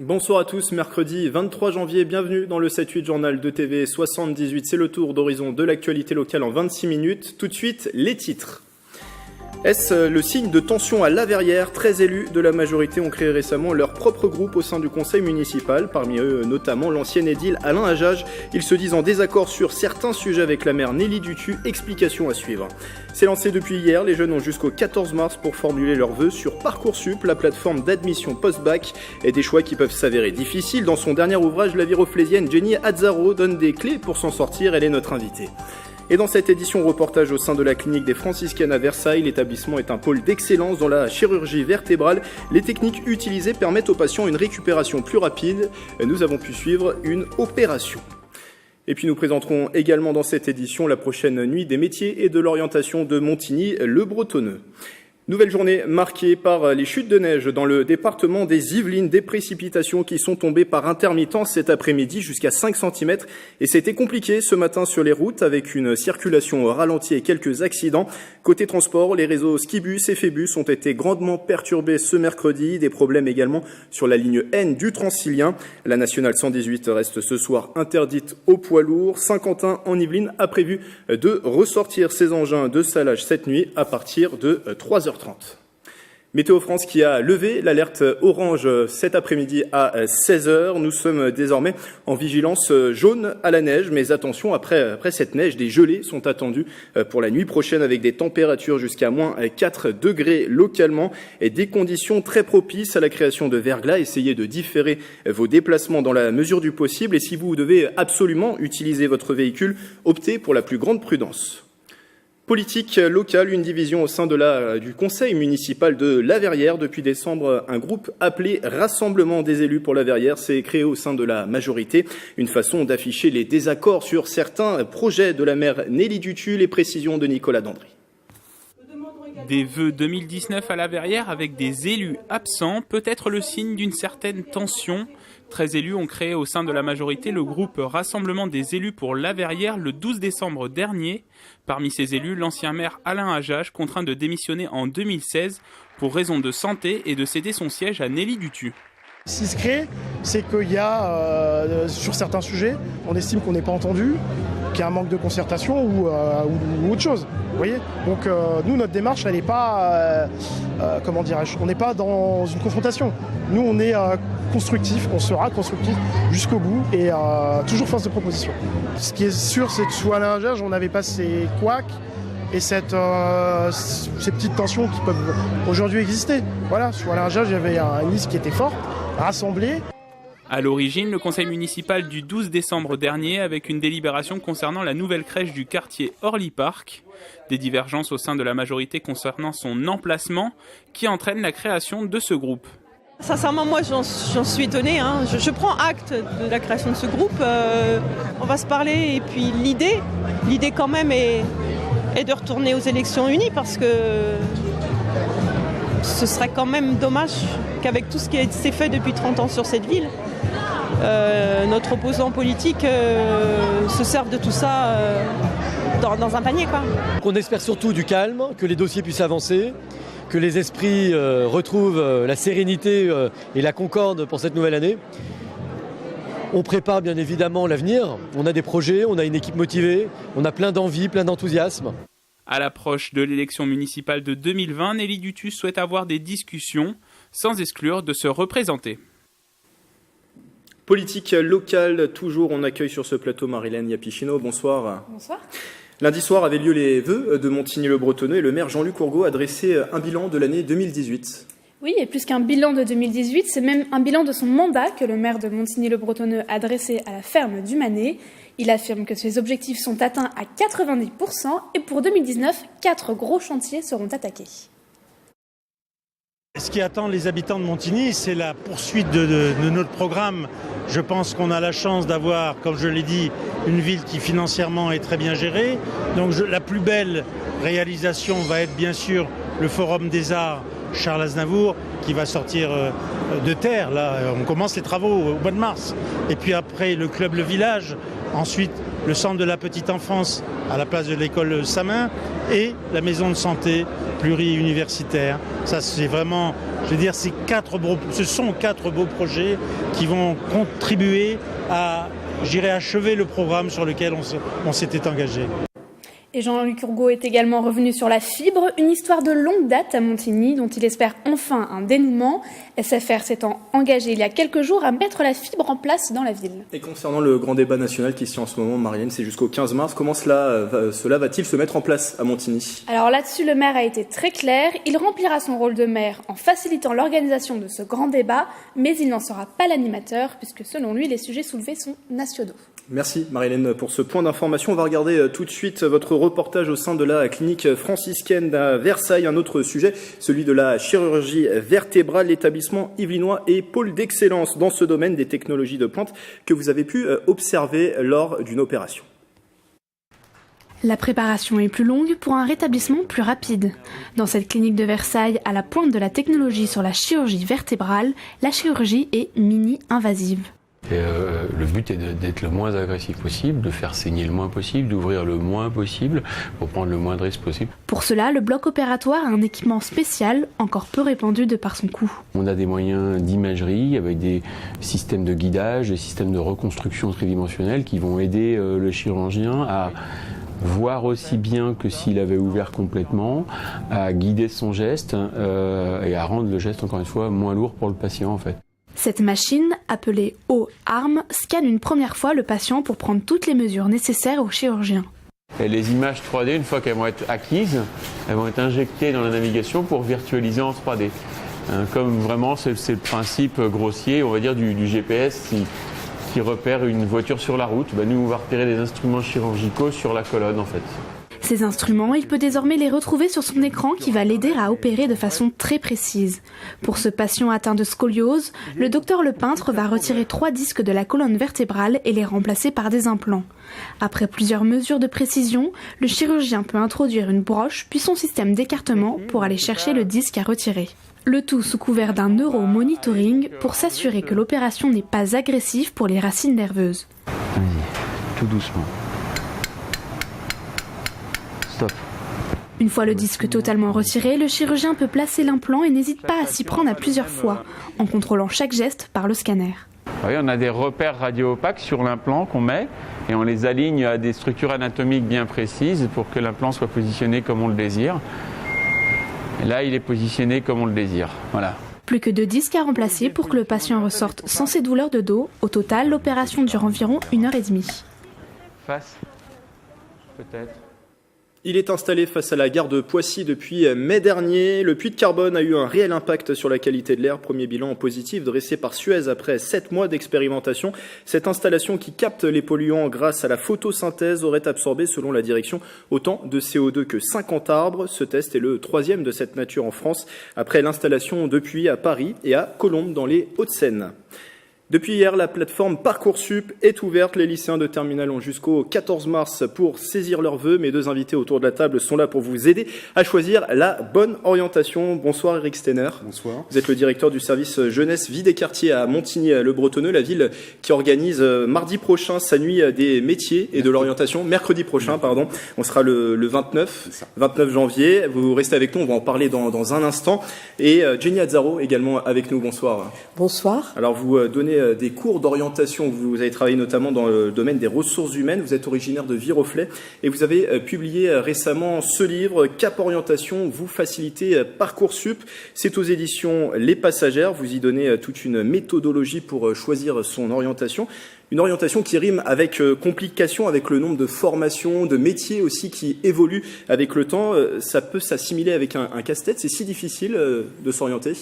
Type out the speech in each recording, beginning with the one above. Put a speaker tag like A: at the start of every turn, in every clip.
A: Bonsoir à tous, mercredi 23 janvier, bienvenue dans le 7-8 journal de TV 78. C'est le tour d'horizon de l'actualité locale en 26 minutes. Tout de suite, les titres. Est-ce le signe de tension à La Verrière? 13 élus de la majorité ont créé récemment leur propre groupe au sein du conseil municipal. Parmi eux, notamment l'ancien édile Alain Hajaj. Ils se disent en désaccord sur certains sujets avec la maire Nelly Dutu. Explication à suivre. C'est lancé depuis hier. Les jeunes ont jusqu'au 14 mars pour formuler leurs vœux sur Parcoursup, la plateforme d'admission post-bac, et des choix qui peuvent s'avérer difficiles. Dans son dernier ouvrage, la viroflésienne Jenny Azzaro donne des clés pour s'en sortir. Elle est notre invitée. Et dans cette édition reportage au sein de la clinique des Franciscaines à Versailles, l'établissement est un pôle d'excellence dans la chirurgie vertébrale. Les techniques utilisées permettent aux patients une récupération plus rapide. Nous avons pu suivre une opération. Et puis nous présenterons également dans cette édition la prochaine nuit des métiers et de l'orientation de Montigny-le-Bretonneux. Nouvelle journée marquée par les chutes de neige dans le département des Yvelines, des précipitations qui sont tombées par intermittence cet après-midi jusqu'à 5 cm. Et c'était compliqué ce matin sur les routes avec une circulation ralentie et quelques accidents. Côté transport, les réseaux Skibus et Phébus ont été grandement perturbés ce mercredi. Des problèmes également sur la ligne N du Transilien. La nationale 118 reste ce soir interdite aux poids lourds. Saint-Quentin en Yvelines a prévu de ressortir ses engins de salage cette nuit à partir de 3h30. Météo France qui a levé l'alerte orange cet après-midi à 16h. Nous sommes désormais en vigilance jaune à la neige, mais attention, après cette neige, des gelées sont attendues pour la nuit prochaine avec des températures jusqu'à moins 4 degrés localement et des conditions très propices à la création de verglas. Essayez de différer vos déplacements dans la mesure du possible et si vous devez absolument utiliser votre véhicule, optez pour la plus grande prudence. Politique locale, une division au sein du conseil municipal de La Verrière. Depuis décembre, un groupe appelé Rassemblement des élus pour La Verrière s'est créé au sein de la majorité. Une façon d'afficher les désaccords sur certains projets de la maire Nelly Dutu. Les précisions de Nicolas Dandry.
B: Des vœux 2019 à La Verrière avec des élus absents peut être le signe d'une certaine tension. 13 élus ont créé au sein de la majorité le groupe Rassemblement des élus pour La Verrière le 12 décembre dernier. Parmi ces élus, l'ancien maire Alain Hajaj, contraint de démissionner en 2016 pour raison de santé et de céder son siège à Nelly Dutu.
C: Ce qui se crée, c'est qu'il y a, sur certains sujets, on estime qu'on n'est pas entendu, qu'il y a un manque de concertation ou autre chose. Vous voyez ? Donc nous, notre démarche, elle n'est pas, on n'est pas dans une confrontation. Nous, on est constructif, on sera constructif jusqu'au bout et toujours force de proposition. Ce qui est sûr, c'est que sous Alain Hajaj, on n'avait pas ces couacs et ces petites tensions qui peuvent aujourd'hui exister. Voilà, sous Alain Hajaj, il y avait une liste qui était forte, rassemblée.
B: À l'origine, le conseil municipal du 12 décembre dernier avec une délibération concernant la nouvelle crèche du quartier Orly Park. Des divergences au sein de la majorité concernant son emplacement qui entraînent la création de ce groupe.
D: Sincèrement, moi, j'en suis étonnée. Je prends acte de la création de ce groupe. On va se parler et puis l'idée quand même est de retourner aux élections unies parce que ce serait quand même dommage qu'avec tout ce qui s'est fait depuis 30 ans sur cette ville, notre opposant politique se serve de tout ça dans un panier, quoi.
E: On espère surtout du calme, que les dossiers puissent avancer, que les esprits retrouvent la sérénité et la concorde pour cette nouvelle année. On prépare bien évidemment l'avenir, on a des projets, on a une équipe motivée, on a plein d'envie, plein d'enthousiasme.
B: À l'approche de l'élection municipale de 2020, Nelly Dutu souhaite avoir des discussions sans exclure de se représenter.
A: Politique locale, toujours on accueille sur ce plateau Marilène Yapichino. Bonsoir.
F: Bonsoir.
A: Lundi soir avaient lieu les vœux de Montigny-le-Bretonneux et le maire Jean-Luc Ourgaud a dressé un bilan de l'année 2018.
F: Oui, et plus qu'un bilan de 2018, c'est même un bilan de son mandat que le maire de Montigny-le-Bretonneux a dressé à la ferme du Manet. Il affirme que ses objectifs sont atteints à 90% et pour 2019, 4 gros chantiers seront attaqués.
G: Ce qui attend les habitants de Montigny, c'est la poursuite de notre programme. Je pense qu'on a la chance d'avoir, comme je l'ai dit, une ville qui financièrement est très bien gérée. Donc la plus belle réalisation va être bien sûr le Forum des Arts Charles Aznavour qui va sortir de terre. Là, on commence les travaux au mois de mars. Et puis après, le club Le Village. Ensuite, le centre de la petite enfance à la place de l'école Samin et la maison de santé pluri-universitaire. Ça, c'est vraiment, je veux dire, ce sont 4 beaux projets qui vont contribuer à, achever le programme sur lequel on s'était engagé.
F: Et Jean-Luc Urgault est également revenu sur la fibre, une histoire de longue date à Montigny dont il espère enfin un dénouement. SFR s'étant engagé il y a quelques jours à mettre la fibre en place dans la ville.
A: Et concernant le grand débat national qui se tient en ce moment, Marianne, c'est jusqu'au 15 mars, comment cela va-t-il se mettre en place à Montigny ?
F: Alors là-dessus, le maire a été très clair. Il remplira son rôle de maire en facilitant l'organisation de ce grand débat, mais il n'en sera pas l'animateur, puisque selon lui, les sujets soulevés sont nationaux.
A: Merci Marie-Hélène pour ce point d'information. On va regarder tout de suite votre reportage au sein de la clinique franciscaine à Versailles. Un autre sujet, celui de la chirurgie vertébrale. L'établissement yvelinois est pôle d'excellence dans ce domaine des technologies de pointe que vous avez pu observer lors d'une opération.
F: La préparation est plus longue pour un rétablissement plus rapide. Dans cette clinique de Versailles, à la pointe de la technologie sur la chirurgie vertébrale, la chirurgie est mini-invasive.
H: Le but est d'être le moins agressif possible, de faire saigner le moins possible, d'ouvrir le moins possible pour prendre le moins de risques possible.
F: Pour cela, le bloc opératoire a un équipement spécial, encore peu répandu de par son coût.
H: On a des moyens d'imagerie avec des systèmes de guidage, des systèmes de reconstruction tridimensionnelle qui vont aider le chirurgien à voir aussi bien que s'il avait ouvert complètement, à guider son geste et à rendre le geste, encore une fois, moins lourd pour le patient en fait.
F: Cette machine, appelée O-arm, scanne une première fois le patient pour prendre toutes les mesures nécessaires au chirurgien.
H: Et les images 3D, une fois qu'elles vont être acquises, elles vont être injectées dans la navigation pour virtualiser en 3D. Comme vraiment, c'est le principe grossier, on va dire, du GPS qui repère une voiture sur la route. Nous, on va repérer des instruments chirurgicaux sur la colonne, en fait.
F: Ces instruments, il peut désormais les retrouver sur son écran qui va l'aider à opérer de façon très précise. Pour ce patient atteint de scoliose, le docteur Lepeintre va retirer 3 disques de la colonne vertébrale et les remplacer par des implants. Après plusieurs mesures de précision, le chirurgien peut introduire une broche puis son système d'écartement pour aller chercher le disque à retirer. Le tout sous couvert d'un neuromonitoring pour s'assurer que l'opération n'est pas agressive pour les racines nerveuses.
H: Vas-y, tout doucement. Stop.
F: Une fois le disque totalement retiré, le chirurgien peut placer l'implant et n'hésite pas à s'y prendre à plusieurs fois, en contrôlant chaque geste par le scanner.
H: Oui, on a des repères radio-opaques sur l'implant qu'on met et on les aligne à des structures anatomiques bien précises pour que l'implant soit positionné comme on le désire. Et là, il est positionné comme on le désire. Voilà.
F: Plus que 2 disques à remplacer pour que le patient ressorte sans ses douleurs de dos. Au total, l'opération dure environ 1h30.
H: Face, peut-être.
A: Il est installé face à la gare de Poissy depuis mai dernier. Le puits de carbone a eu un réel impact sur la qualité de l'air. Premier bilan positif dressé par Suez après 7 mois d'expérimentation. Cette installation qui capte les polluants grâce à la photosynthèse aurait absorbé, selon la direction, autant de CO2 que 50 arbres. Ce test est le 3e de cette nature en France, après l'installation depuis à Paris et à Colombes dans les Hauts-de-Seine. Depuis hier, la plateforme Parcoursup est ouverte. Les lycéens de terminale ont jusqu'au 14 mars pour saisir leurs vœux. Mes 2 invités autour de la table sont là pour vous aider à choisir la bonne orientation. Bonsoir Eric Steiner.
I: Bonsoir.
A: Vous êtes le directeur du service jeunesse vie des quartiers à Montigny-le-Bretonneux, la ville qui organise mardi prochain sa nuit des métiers et de l'orientation. Mercredi prochain, pardon. On sera le 29 janvier. Vous restez avec nous, on va en parler dans un instant. Et Jenny Azzaro également avec nous. Bonsoir.
J: Bonsoir.
A: Alors vous donnez des cours d'orientation. Vous avez travaillé notamment dans le domaine des ressources humaines. Vous êtes originaire de Viroflay et vous avez publié récemment ce livre, Cap Orientation, vous facilitez Parcoursup. C'est aux éditions Les Passagères. Vous y donnez toute une méthodologie pour choisir son orientation. Une orientation qui rime avec complication, avec le nombre de formations, de métiers aussi qui évoluent avec le temps. Ça peut s'assimiler avec un casse-tête. C'est si difficile de s'orienter ?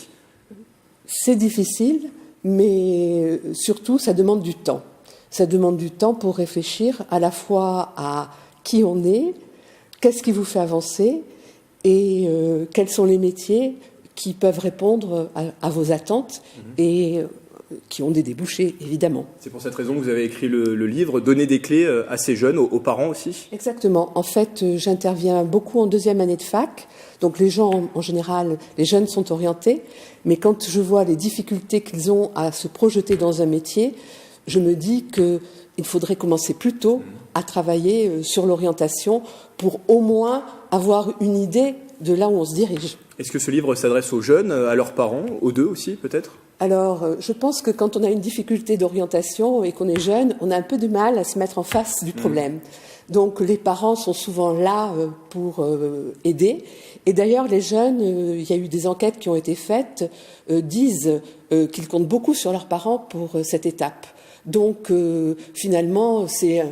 J: C'est difficile. Mais surtout, ça demande du temps. Ça demande du temps pour réfléchir à la fois à qui on est, qu'est-ce qui vous fait avancer et quels sont les métiers qui peuvent répondre à vos attentes et qui ont des débouchés, évidemment.
A: C'est pour cette raison que vous avez écrit le livre, donner des clés à ces jeunes, aux parents aussi.
J: Exactement. En fait, j'interviens beaucoup en deuxième année de fac. Donc les gens, en général, les jeunes sont orientés. Mais quand je vois les difficultés qu'ils ont à se projeter dans un métier, je me dis qu'il faudrait commencer plus tôt à travailler sur l'orientation pour au moins avoir une idée de là où on se dirige.
A: Est-ce que ce livre s'adresse aux jeunes, à leurs parents, aux deux aussi peut-être ?
J: Alors, je pense que quand on a une difficulté d'orientation et qu'on est jeune, on a un peu de mal à se mettre en face du problème. Donc, les parents sont souvent là pour aider. Et d'ailleurs, les jeunes, il y a eu des enquêtes qui ont été faites, disent qu'ils comptent beaucoup sur leurs parents pour cette étape. Donc, finalement, c'est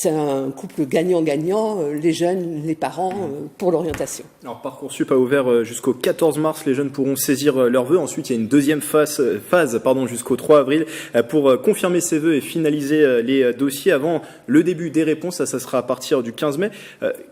J: un couple gagnant-gagnant, les jeunes, les parents, pour l'orientation.
A: Alors, Parcoursup a ouvert jusqu'au 14 mars. Les jeunes pourront saisir leurs vœux. Ensuite, il y a une deuxième phase jusqu'au 3 avril pour confirmer ses vœux et finaliser les dossiers avant le début des réponses. Ça sera à partir du 15 mai.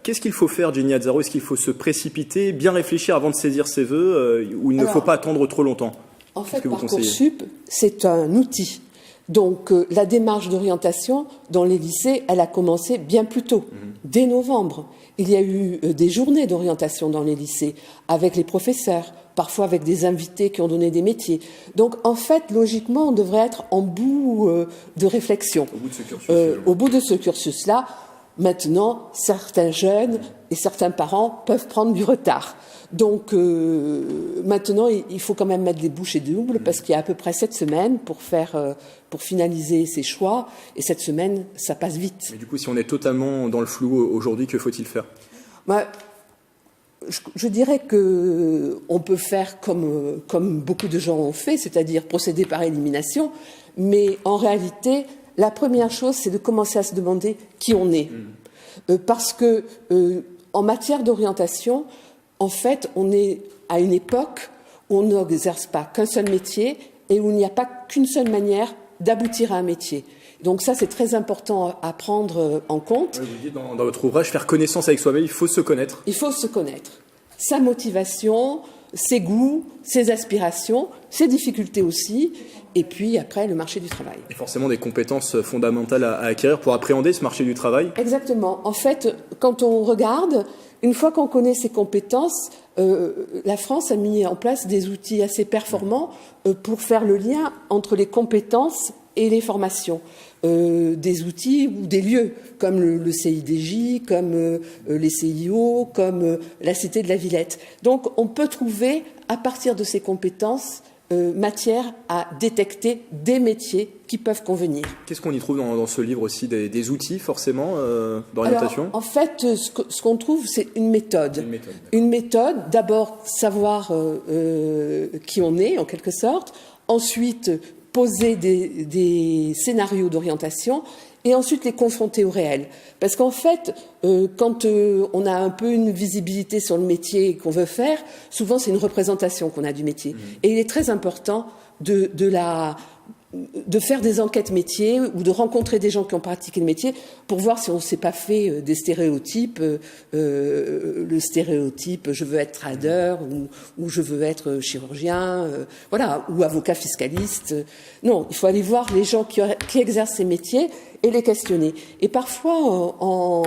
A: Qu'est-ce qu'il faut faire, Jenny Azzaro ? Est-ce qu'il faut se précipiter, bien réfléchir avant de saisir ses vœux ou il ne faut pas attendre trop longtemps ?
J: En fait, Parcoursup, c'est un outil. Donc, la démarche d'orientation dans les lycées, elle a commencé bien plus tôt, dès novembre. Il y a eu des journées d'orientation dans les lycées, avec les professeurs, parfois avec des invités qui ont donné des métiers. Donc, en fait, logiquement, on devrait être en bout de réflexion. Au bout de ce cursus-là, maintenant, certains jeunes et certains parents peuvent prendre du retard. Donc maintenant, il faut quand même mettre les bouchées doubles parce qu'il y a à peu près 7 semaines pour finaliser ses choix. Et 7 semaines, ça passe vite.
A: Mais du coup, si on est totalement dans le flou aujourd'hui, que faut-il faire ?
J: Je dirais qu'on peut faire comme beaucoup de gens ont fait, c'est-à-dire procéder par élimination. Mais en réalité, la première chose, c'est de commencer à se demander qui on est. Parce que en matière d'orientation, en fait, on est à une époque où on n'exerce pas qu'un seul métier et où il n'y a pas qu'une seule manière d'aboutir à un métier. Donc ça, c'est très important à prendre en compte.
A: Vous dites dans votre ouvrage, faire connaissance avec soi-même, il faut se connaître.
J: Il faut se connaître. Sa motivation, ses goûts, ses aspirations, ses difficultés aussi, et puis après, le marché du travail.
A: Et forcément des compétences fondamentales à acquérir pour appréhender ce marché du travail.
J: Exactement. En fait, quand on regarde, une fois qu'on connaît ses compétences, la France a mis en place des outils assez performants pour faire le lien entre les compétences et les formations. Des outils ou des lieux comme le CIDJ, comme les CIO, comme la Cité de la Villette. Donc on peut trouver, à partir de ces compétences, matière à détecter des métiers qui peuvent convenir.
A: Qu'est-ce qu'on y trouve dans ce livre aussi ? Des outils, forcément, d'orientation ?
J: Alors, en fait, ce qu'on trouve, c'est une méthode. Une méthode, d'abord, savoir qui on est, en quelque sorte. Ensuite, poser des scénarios d'orientation et ensuite les confronter au réel. Parce qu'en fait, quand on a un peu une visibilité sur le métier qu'on veut faire, souvent c'est une représentation qu'on a du métier. Et il est très important de faire des enquêtes métiers ou de rencontrer des gens qui ont pratiqué le métier pour voir si on ne s'est pas fait des stéréotypes, le stéréotype je veux être trader ou je veux être chirurgien, voilà, ou avocat fiscaliste. Non, il faut aller voir les gens qui exercent ces métiers et les questionner. Et parfois, en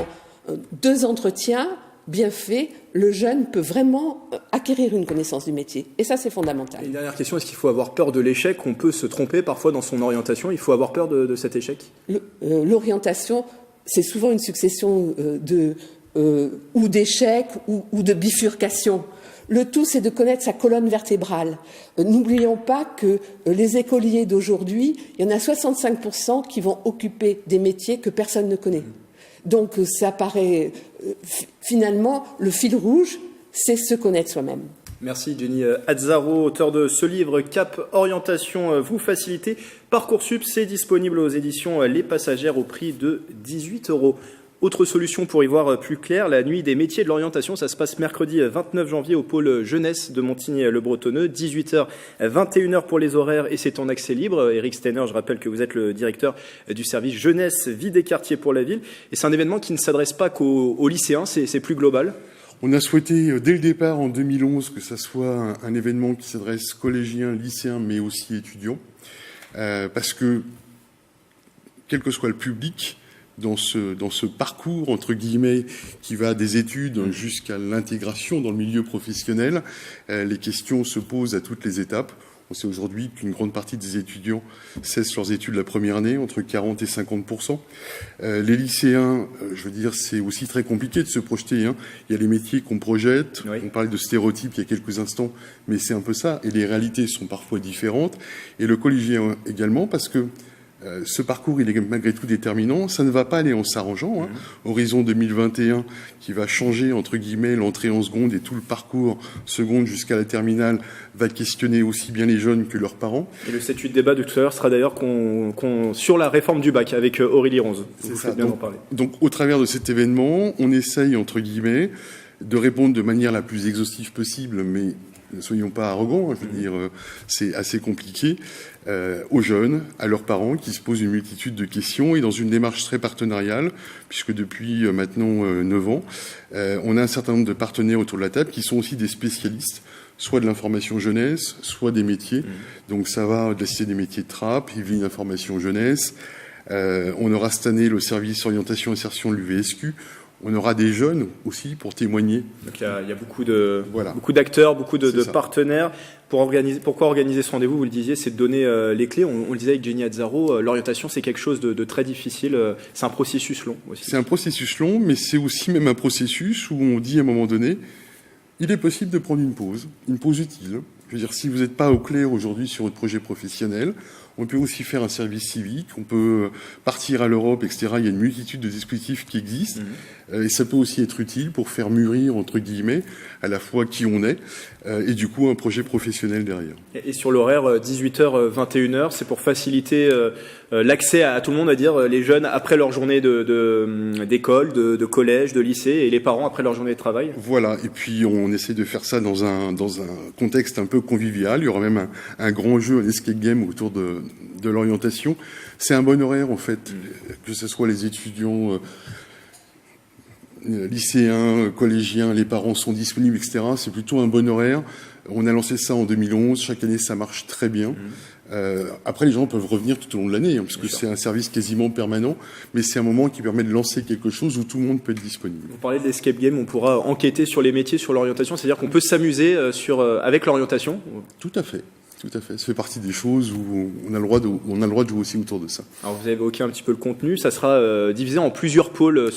J: 2 entretiens bien faits, le jeune peut vraiment acquérir une connaissance du métier. Et ça, c'est fondamental.
A: Une dernière question, est-ce qu'il faut avoir peur de l'échec ? On peut se tromper parfois dans son orientation. Il faut avoir peur de cet échec ?
J: L'orientation, c'est souvent une succession ou d'échecs ou de bifurcations. Le tout, c'est de connaître sa colonne vertébrale. N'oublions pas que les écoliers d'aujourd'hui, il y en a 65% qui vont occuper des métiers que personne ne connaît. Donc ça paraît, finalement, le fil rouge, c'est se connaître soi-même.
A: Merci Jenny Azzaro, auteur de ce livre Cap Orientation vous faciliter. Parcoursup, c'est disponible aux éditions Les Passagères au prix de 18 €. Autre solution pour y voir plus clair, la nuit des métiers de l'orientation, ça se passe mercredi 29 janvier au pôle jeunesse de Montigny-le-Bretonneux, 18h, 21h pour les horaires et c'est en accès libre. Éric Steiner, je rappelle que vous êtes le directeur du service jeunesse, vie des quartiers pour la ville. Et c'est un événement qui ne s'adresse pas qu'aux lycéens, c'est plus global.
I: On a souhaité, dès le départ en 2011, que ça soit un événement qui s'adresse collégiens, lycéens, mais aussi étudiants. parce que, quel que soit le public, dans ce parcours, entre guillemets, qui va des études jusqu'à l'intégration dans le milieu professionnel, les questions se posent à toutes les étapes. On sait aujourd'hui qu'une grande partie des étudiants cessent leurs études la première année, entre 40 et 50%. Les lycéens, je veux dire, c'est aussi très compliqué de se projeter. Hein. Il y a les métiers qu'on projette. Oui. On parlait de stéréotypes il y a quelques instants, mais c'est un peu ça. Et les réalités sont parfois différentes. Et le collégien également, parce que ce parcours, il est malgré tout déterminant. Ça ne va pas aller en s'arrangeant. Hein. Horizon 2021, qui va changer, entre guillemets, l'entrée en seconde et tout le parcours seconde jusqu'à la terminale, va questionner aussi bien les jeunes que leurs parents.
A: Et le 7-8 débat de tout à l'heure sera d'ailleurs sur la réforme du bac avec Aurélie Ronze.
I: C'est ça. Donc, au travers de cet événement, on essaye, entre guillemets, de répondre de manière la plus exhaustive possible, mais ne soyons pas arrogants, je veux dire, c'est assez compliqué, aux jeunes, à leurs parents, qui se posent une multitude de questions, et dans une démarche très partenariale, puisque depuis maintenant 9 ans, on a un certain nombre de partenaires autour de la table qui sont aussi des spécialistes, soit de l'information jeunesse, soit des métiers. Donc ça va de la Cité des métiers de Trappes, Yvelines Information Jeunesse. On aura cette année le service orientation insertion de l'UVSQ. On aura des jeunes aussi pour témoigner.
A: Donc il y a beaucoup d'acteurs, beaucoup de partenaires. Pourquoi organiser ce rendez-vous, vous le disiez, c'est de donner les clés. On le disait avec Jenny Azzaro, l'orientation c'est quelque chose de très difficile. C'est un processus long aussi.
I: C'est un processus long, mais c'est aussi même un processus où on dit à un moment donné, il est possible de prendre une pause utile. Je veux dire, si vous n'êtes pas au clair aujourd'hui sur votre projet professionnel, on peut aussi faire un service civique, on peut partir à l'Europe, etc. Il y a une multitude de dispositifs qui existent. Et ça peut aussi être utile pour faire mûrir, entre guillemets, à la fois qui on est, et du coup un projet professionnel derrière.
A: Et sur l'horaire 18h, 21h, c'est pour faciliter l'accès à tout le monde, à dire les jeunes après leur journée d'école, de collège, de lycée, et les parents après leur journée de travail.
I: Voilà, et puis on essaie de faire ça dans un contexte un peu convivial. Il y aura même un grand jeu, un escape game autour de l'orientation. C'est un bon horaire en fait, que ce soit les étudiants lycéens, collégiens, les parents sont disponibles, etc. C'est plutôt un bon horaire. On a lancé ça en 2011. Chaque année, ça marche très bien. Après, les gens peuvent revenir tout au long de l'année, parce que c'est un service quasiment permanent, mais c'est un moment qui permet de lancer quelque chose où tout le monde peut être disponible.
A: Vous parlez d'escape game, on pourra enquêter sur les métiers, sur l'orientation, c'est-à-dire qu'on peut s'amuser avec l'orientation.
I: Tout à fait. Tout à fait. Ça fait partie des choses où on a le droit de jouer aussi autour de ça.
A: Alors vous avez évoqué un petit peu le contenu. Ça sera divisé en plusieurs pôles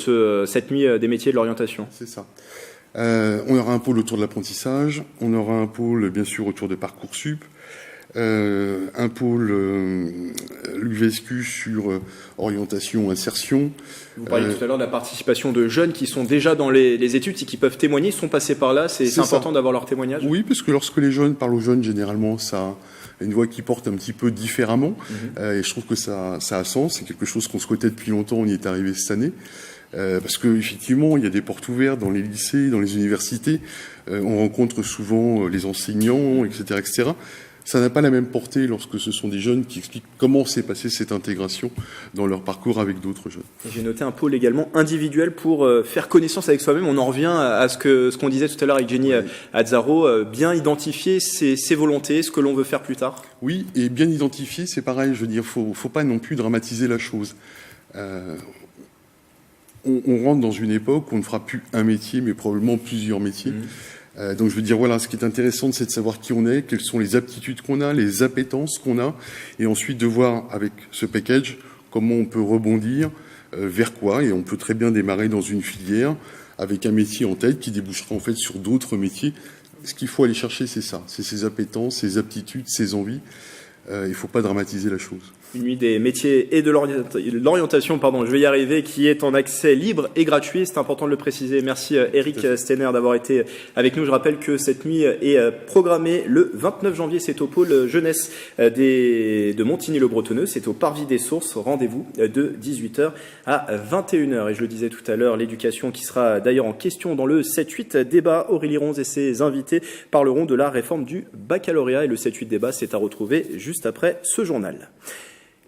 A: cette nuit des métiers de l'orientation.
I: C'est ça. On aura un pôle autour de l'apprentissage. On aura un pôle, bien sûr, autour de Parcoursup. Un pôle l'UVSQ sur orientation, insertion.
A: Vous parliez tout à l'heure de la participation de jeunes qui sont déjà dans les études et qui peuvent témoigner, ils sont passés par là, c'est important d'avoir leur témoignage.
I: Oui, parce que lorsque les jeunes parlent aux jeunes, généralement, ça a une voix qui porte un petit peu différemment. Et je trouve que ça a sens, c'est quelque chose qu'on souhaitait depuis longtemps, on y est arrivé cette année. Parce que effectivement, il y a des portes ouvertes dans les lycées, dans les universités. On rencontre souvent les enseignants, etc., etc. Ça n'a pas la même portée lorsque ce sont des jeunes qui expliquent comment s'est passée cette intégration dans leur parcours avec d'autres jeunes.
A: J'ai noté un pôle également individuel pour faire connaissance avec soi-même. On en revient à ce qu'on disait tout à l'heure avec Jenny Azzaro, bien identifier ses volontés, ce que l'on veut faire plus tard.
I: Oui, et bien identifier, c'est pareil. Je veux dire, faut pas non plus dramatiser la chose. On rentre dans une époque où on ne fera plus un métier, mais probablement plusieurs métiers. Donc je veux dire, voilà, ce qui est intéressant, c'est de savoir qui on est, quelles sont les aptitudes qu'on a, les appétences qu'on a, et ensuite de voir avec ce package comment on peut rebondir vers quoi, et on peut très bien démarrer dans une filière avec un métier en tête qui débouchera en fait sur d'autres métiers. Ce qu'il faut aller chercher, c'est ça, c'est ses appétences, ses aptitudes, ses envies. Il ne faut pas dramatiser la chose.
A: Une nuit des métiers et de l'orientation, je vais y arriver, qui est en accès libre et gratuit. C'est important de le préciser. Merci Eric Steiner d'avoir été avec nous. Je rappelle que cette nuit est programmée le 29 janvier. C'est au pôle jeunesse de Montigny-le-Bretonneux. C'est au Parvis des Sources. Rendez-vous de 18h à 21h. Et je le disais tout à l'heure, l'éducation qui sera d'ailleurs en question dans le 7-8 débat. Aurélie Ronze et ses invités parleront de la réforme du baccalauréat. Et le 7-8 débat, c'est à retrouver juste après ce journal.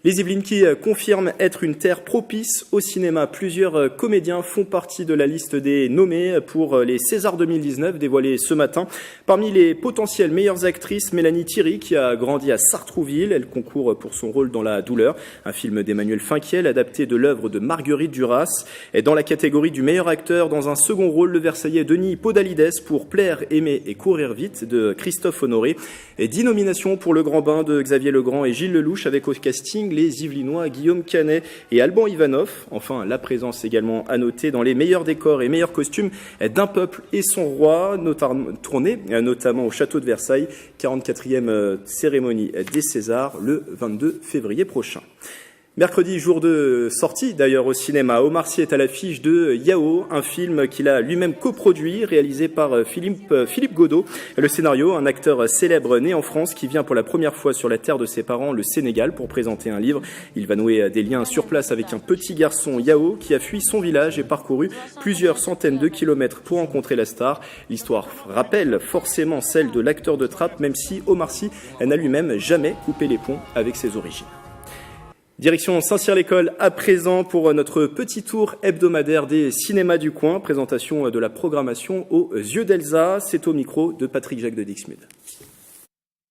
A: Les Yvelines qui confirment être une terre propice au cinéma. Plusieurs comédiens font partie de la liste des nommés pour les Césars 2019 dévoilés ce matin. Parmi les potentielles meilleures actrices, Mélanie Thierry qui a grandi à Sartrouville. Elle concourt pour son rôle dans La douleur, un film d'Emmanuel Finkiel adapté de l'œuvre de Marguerite Duras. Et dans la catégorie du meilleur acteur, dans un second rôle, le Versaillais Denis Podalides pour Plaire, aimer et courir vite de Christophe Honoré. Et 10 nominations pour Le Grand Bain de Xavier Legrand et Gilles Lelouch avec au casting les Yvelinois Guillaume Canet et Alban Ivanov. Enfin, la présence également à noter dans les meilleurs décors et meilleurs costumes d'Un peuple et son roi, tourné notamment au château de Versailles, 44e cérémonie des Césars le 22 février prochain. Mercredi, jour de sortie d'ailleurs au cinéma, Omar Sy est à l'affiche de Yao, un film qu'il a lui-même coproduit, réalisé par Philippe Godot. Le scénario, un acteur célèbre né en France qui vient pour la première fois sur la terre de ses parents, le Sénégal, pour présenter un livre. Il va nouer des liens sur place avec un petit garçon, Yao, qui a fui son village et parcouru plusieurs centaines de kilomètres pour rencontrer la star. L'histoire rappelle forcément celle de l'acteur de trappe, même si Omar Sy n'a lui-même jamais coupé les ponts avec ses origines. Direction Saint-Cyr-l'École à présent pour notre petit tour hebdomadaire des cinémas du coin. Présentation de la programmation aux yeux d'Elsa. C'est au micro de Patrick Jacques de Dixmude.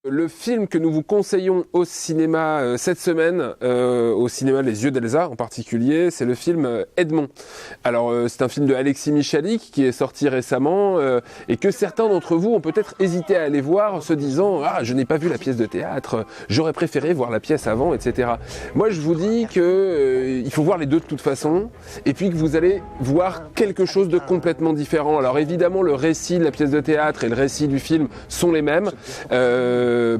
K: Le film que nous vous conseillons au cinéma cette semaine, au cinéma Les Yeux d'Elsa en particulier, c'est le film Edmond. Alors c'est un film de Alexis Michalik qui est sorti récemment et que certains d'entre vous ont peut-être hésité à aller voir, se disant « Ah, je n'ai pas vu la pièce de théâtre, j'aurais préféré voir la pièce avant, etc. » Moi je vous dis que il faut voir les deux de toute façon et puis que vous allez voir quelque chose de complètement différent. Alors évidemment le récit de la pièce de théâtre et le récit du film sont les mêmes.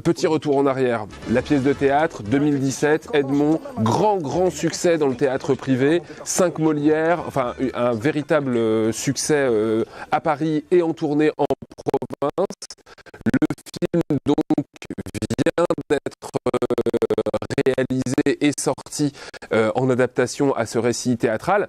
K: Petit retour en arrière, la pièce de théâtre, 2017, Edmond, grand succès dans le théâtre privé, 5 Molières, enfin un véritable succès à Paris et en tournée en province. Le film donc vient d'être réalisé et sorti en adaptation à ce récit théâtral.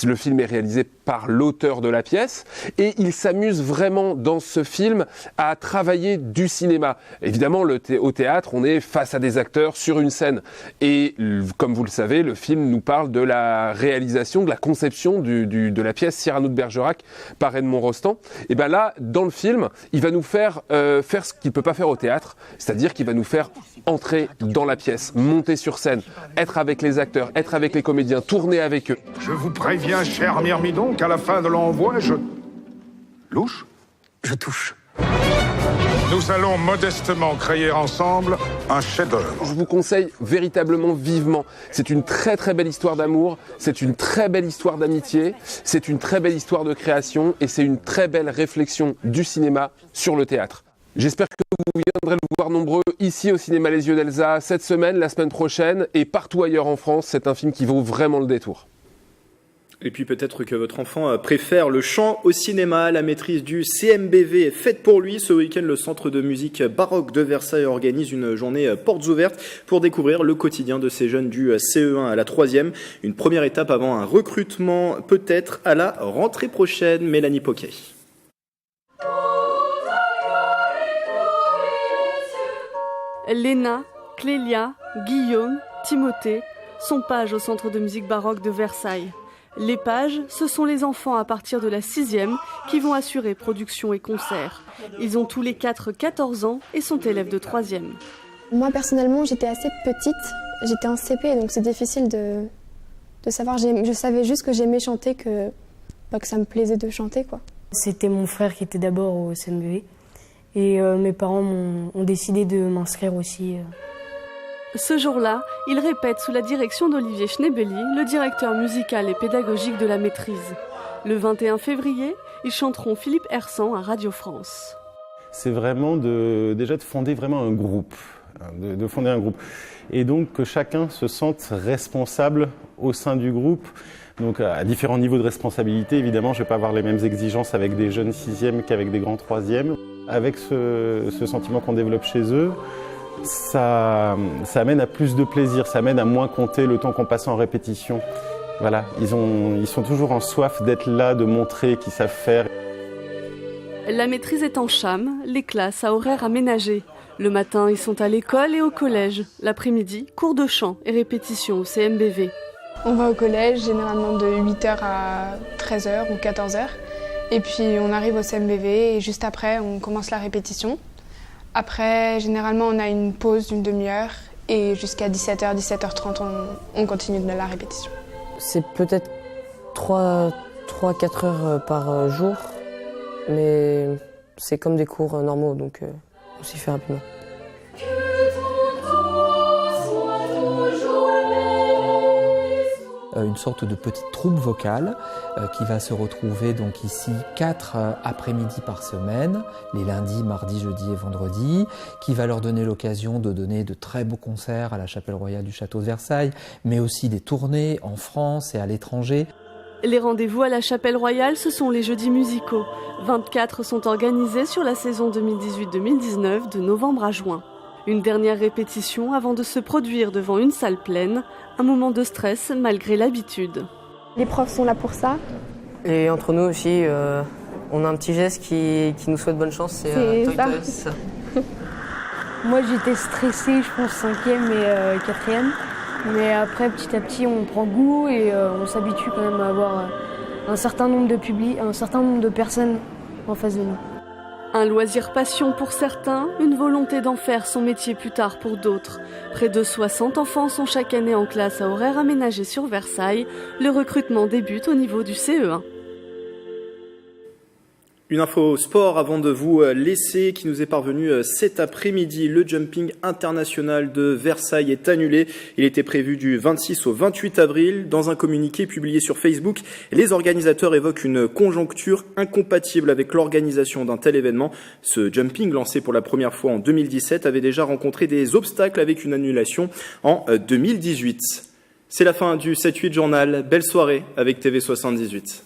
K: Le film est réalisé par l'auteur de la pièce et il s'amuse vraiment dans ce film à travailler du cinéma. Évidemment, au théâtre, on est face à des acteurs sur une scène et comme vous le savez, le film nous parle de la réalisation, de la conception de la pièce Cyrano de Bergerac par Edmond Rostand. Et bien là, dans le film, il va nous faire ce qu'il ne peut pas faire au théâtre, c'est-à-dire qu'il va nous faire entrer dans la pièce, monter sur scène, être avec les acteurs, être avec les comédiens, tourner avec eux.
L: Je vous préviens, cher Myrmidon, qu'à la fin de l'envoi, je... louche ? Je touche. Nous allons modestement créer ensemble un chef-d'œuvre.
K: Je vous conseille véritablement vivement. C'est une très très belle histoire d'amour, c'est une très belle histoire d'amitié, c'est une très belle histoire de création et c'est une très belle réflexion du cinéma sur le théâtre. J'espère que vous viendrez le voir nombreux ici au cinéma Les Yeux d'Elsa cette semaine, la semaine prochaine et partout ailleurs en France. C'est un film qui vaut vraiment le détour.
A: Et puis peut-être que votre enfant préfère le chant au cinéma. La maîtrise du CMBV est faite pour lui. Ce week-end, le Centre de musique baroque de Versailles organise une journée portes ouvertes pour découvrir le quotidien de ces jeunes du CE1 à la 3e. Une première étape avant un recrutement peut-être à la rentrée prochaine. Mélanie Poquet.
M: Léna, Clélia, Guillaume, Timothée sont pages au Centre de musique baroque de Versailles. Les pages, ce sont les enfants à partir de la 6e qui vont assurer production et concerts. Ils ont tous les 4 14 ans et sont élèves de 3e.
N: Moi personnellement j'étais assez petite, j'étais en CP donc c'est difficile de savoir. Je savais juste que j'aimais chanter, que ça me plaisait de chanter, quoi.
O: C'était mon frère qui était d'abord au CMBV et mes parents ont décidé de m'inscrire aussi.
M: Ce jour-là, ils répètent sous la direction d'Olivier Schnebeli, le directeur musical et pédagogique de la maîtrise. Le 21 février, ils chanteront Philippe Hersant à Radio France.
P: C'est vraiment déjà de fonder vraiment un groupe, de fonder un groupe. Et donc que chacun se sente responsable au sein du groupe. Donc à différents niveaux de responsabilité, évidemment, je ne vais pas avoir les mêmes exigences avec des jeunes 6e qu'avec des grands 3e. Avec ce sentiment qu'on développe chez eux, ça amène à plus de plaisir, ça amène à moins compter le temps qu'on passe en répétition. Voilà, ils sont toujours en soif d'être là, de montrer qu'ils savent faire.
M: La maîtrise est en Cham, les classes à horaires aménagés. Le matin, ils sont à l'école et au collège. L'après-midi, cours de chant et répétition au CMBV.
Q: On va au collège généralement de 8h à 13h ou 14h. Et puis on arrive au CMBV et juste après, on commence la répétition. Après, généralement, on a une pause d'une demi-heure et jusqu'à 17h, 17h30, on continue de la répétition.
R: C'est peut-être 3-4 heures par jour, mais c'est comme des cours normaux, donc on s'y fait rapidement.
S: Une sorte de petite troupe vocale qui va se retrouver donc ici 4 après-midi par semaine, les lundis, mardis, jeudis et vendredis, qui va leur donner l'occasion de donner de très beaux concerts à la Chapelle Royale du Château de Versailles, mais aussi des tournées en France et à l'étranger.
M: Les rendez-vous à la Chapelle Royale, ce sont les jeudis musicaux. 24 sont organisés sur la saison 2018-2019 de novembre à juin. Une dernière répétition avant de se produire devant une salle pleine, un moment de stress malgré l'habitude.
N: Les profs sont là pour ça.
R: Et entre nous aussi, on a un petit geste qui nous souhaite bonne chance, c'est ça.
O: Moi j'étais stressée, je pense 5e et 4e. Mais après, petit à petit, on prend goût et on s'habitue quand même à avoir un certain nombre de personnes en face de nous.
M: Un loisir passion pour certains, une volonté d'en faire son métier plus tard pour d'autres. Près de 60 enfants sont chaque année en classe à horaire aménagé sur Versailles. Le recrutement débute au niveau du CE1.
A: Une info sport avant de vous laisser qui nous est parvenue cet après-midi. Le jumping international de Versailles est annulé. Il était prévu du 26 au 28 avril. Dans un communiqué publié sur Facebook, les organisateurs évoquent une conjoncture incompatible avec l'organisation d'un tel événement. Ce jumping, lancé pour la première fois en 2017, avait déjà rencontré des obstacles avec une annulation en 2018. C'est la fin du 7-8 journal. Belle soirée avec TV78.